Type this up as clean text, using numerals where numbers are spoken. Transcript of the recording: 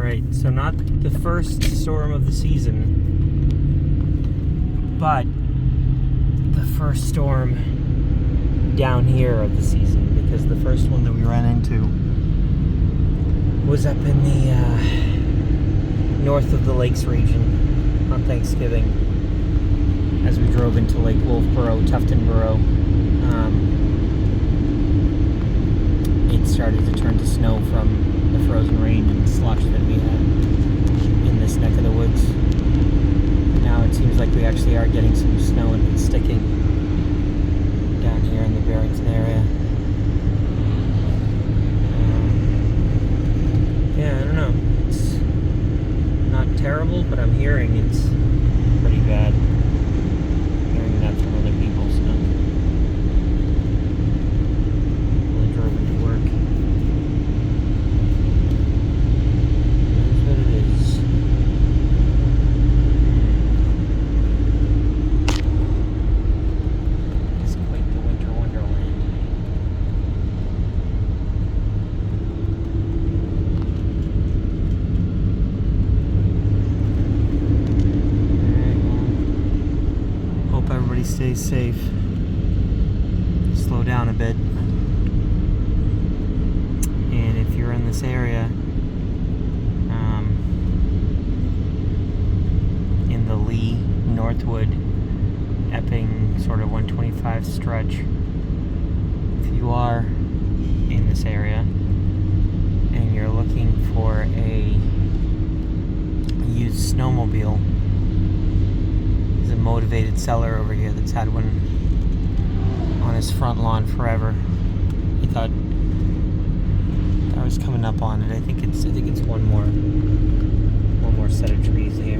Alright, so not the first storm of the season, but the first storm down here of the season, because the first one that we ran into was up in the north of the lakes region on Thanksgiving as we drove into Lake Wolfboro, Tuftonboro. It started to turn to snow from the frozen rain and slush that we had in this neck of the woods. Now it seems like we actually are getting some snow and it's sticking down here in the Barrington area. Yeah, I don't know. It's not terrible, but I'm hearing it's pretty bad. Hearing that from other people, so I drove into work. That's what it is. It's quite the winter wonderland. Everybody stays safe. Slow down a bit. And if you're in this area, in the Lee, Northwood, Epping, sort of 125 stretch, if you are in this area and you're looking for a used snowmobile, a motivated seller over here that's had one on his front lawn forever. He thought I was coming up on it. I think it's one more set of trees here.